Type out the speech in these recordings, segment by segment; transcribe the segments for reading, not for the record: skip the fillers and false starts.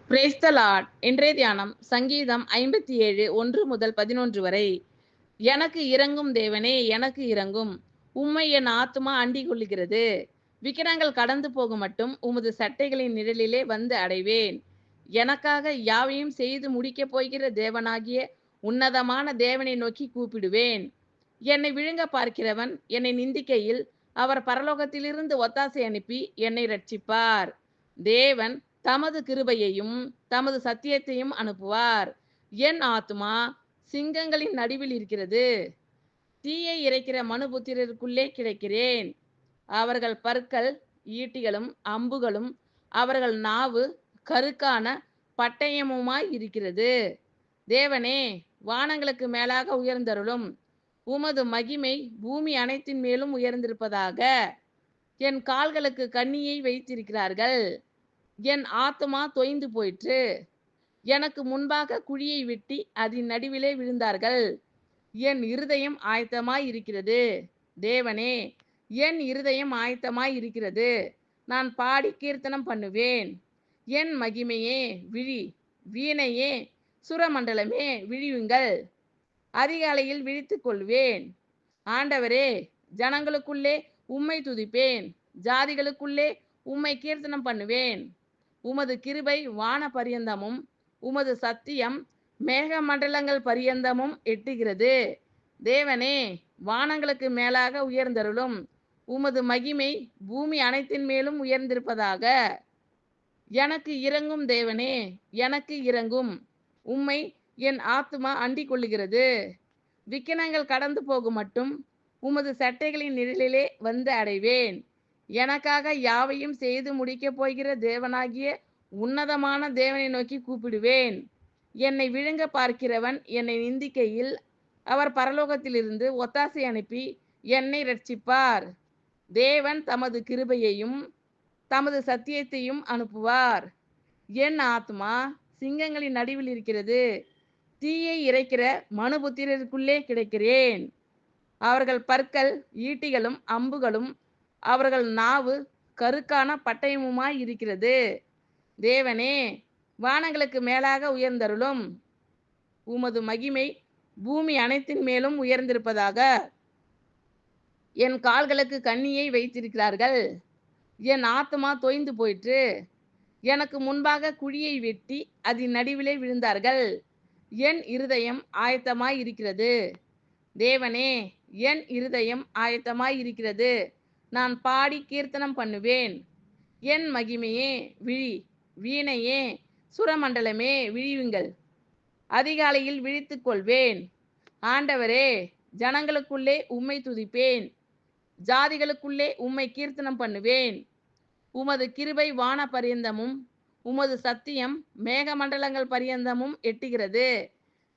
Brace த Lord. இன்றைய தியானம் சங்கீதம் 57 1 முதல் 11 வரை. எனக்கு இரங்கும் தேவனே, எனக்கு இரங்கும். உம்மை என் ஆத்துமா அண்டிக் கொள்ளுகிறது. விக்கிரங்கள் கடந்து போக மட்டும் உமது சட்டைகளின் நிழலிலே வந்து அடைவேன். எனக்காக யாவையும் செய்து முடிக்கப் போகிற தேவனாகிய உன்னதமான தேவனை நோக்கி கூப்பிடுவேன். என்னை விழுங்க பார்க்கிறவன் என்னை நிந்திக்கையில் அவர் பரலோகத்திலிருந்து ஒத்தாசை அனுப்பி என்னை ரட்சிப்பார். தேவன் தமது கிருபையையும் தமது சத்தியத்தையும் அனுப்புவார். என் ஆத்துமா சிங்கங்களின் நடுவில் இருக்கிறது. தீயை இறைக்கிற மனுபுத்திரருக்குள்ளே கிடைக்கிறேன். அவர்கள் பற்கள் ஈட்டிகளும் அம்புகளும் அவர்கள் நாவு கருக்கான பட்டயமுமாய் இருக்கிறது. தேவனே, வானங்களுக்கு மேலாக உயர்ந்தருளும். உமது மகிமை பூமி அனைத்தின் மேலும் உயர்ந்திருப்பதாக. என் கால்களுக்கு கண்ணியை வைத்திருக்கிறார்கள். என் ஆத்துமா தொய்ந்து போயிற்று. எனக்கு முன்பாக குழியை வெட்டி அதன் நடுவிலே விழுந்தார்கள். என் இருதயம் ஆயத்தமாய் இருக்கிறது. தேவனே, என் இருதயம் ஆயத்தமாய் இருக்கிறது. நான் பாடி கீர்த்தனம் பண்ணுவேன். என் மகிமையே விழி, வீணையே சுரமண்டலமே விழியுங்கள். அதிகாலையில் விழித்துக் கொள்வேன். ஆண்டவரே, ஜனங்களுக்குள்ளே உம்மை துதிப்பேன். ஜாதிகளுக்குள்ளே உம்மை கீர்த்தனம் பண்ணுவேன். உமது கிருபை வான பரியந்தமும் உமது சத்தியம் மேக மண்டலங்கள் பரியந்தமும் எட்டுகிறது. தேவனே, வானங்களுக்கு மேலாக உயர்ந்தருளும். உமது மகிமை பூமி அனைத்தின் மேலும் உயர்ந்திருப்பதாக. எனக்கு இரங்கும் தேவனே, எனக்கு இரங்கும். உம்மை என் ஆத்துமா அண்டிக் கொள்ளுகிறது. விக்கினங்கள் கடந்து போகும் மட்டும் உமது சட்டைகளின் நிழலிலே வந்து அடைவேன். எனக்காக யாவையும் செய்து முடிக்கப் போகிற தேவனாகிய உன்னதமான தேவனை நோக்கி கூப்பிடுவேன். என்னை விழுங்க பார்க்கிறவன் என்னை நிந்திக்கையில் அவர் பரலோகத்திலிருந்து ஒத்தாசை அனுப்பி என்னை ரட்சிப்பார். தேவன் தமது கிருபையையும் தமது சத்தியத்தையும் அனுப்புவார். என் ஆத்மா சிங்கங்களின் நடுவில் இருக்கிறது. தீயை இறைக்கிற மனுபுத்திரருக்குள்ளே கிடைக்கிறேன். அவர்கள் பற்கள் ஈட்டிகளும் அம்புகளும் அவர்கள் நாவு கருக்கான பட்டயமுமாய் இருக்கிறது. தேவனே, வானங்களுக்கு மேலாக உயர்ந்தருளும். உமது மகிமை பூமி அனைத்தின் மேலும் உயர்ந்திருப்பதாக. என் கால்களுக்கு கண்ணியை வைத்திருக்கிறார்கள். என் ஆத்துமா தொய்ந்து போயிற்று. எனக்கு முன்பாக குழியை வெட்டி அதன் நடுவிலே விழுந்தார்கள். என் இருதயம் ஆயத்தமாய் இருக்கிறது. தேவனே, என் இருதயம் ஆயத்தமாய் இருக்கிறது. நான் பாடி கீர்த்தனம் பண்ணுவேன். என் மகிமையே விழி, வீணையே சுரமண்டலமே விழியுங்கள். அதிகாலையில் விழித்துக் கொள்வேன். ஆண்டவரே, ஜனங்களுக்குள்ளே உம்மை துதிப்பேன். ஜாதிகளுக்குள்ளே உம்மை கீர்த்தனம் பண்ணுவேன். உமது கிருபை வான பரியந்தமும் உமது சத்தியம் மேகமண்டலங்கள் பரியந்தமும் எட்டுகிறது.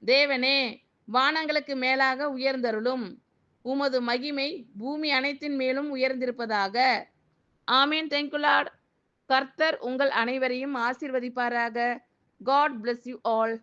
தேவனே, வானங்களுக்கு மேலாக உயர்ந்தருளும். உமது மகிமை பூமி அனைத்தின் மேலும் உயர்ந்திருப்பதாக. ஆமீன். Thank you Lord. கர்த்தர் உங்கள் அனைவரையும் ஆசீர்வதிப்பாராக. God bless you all.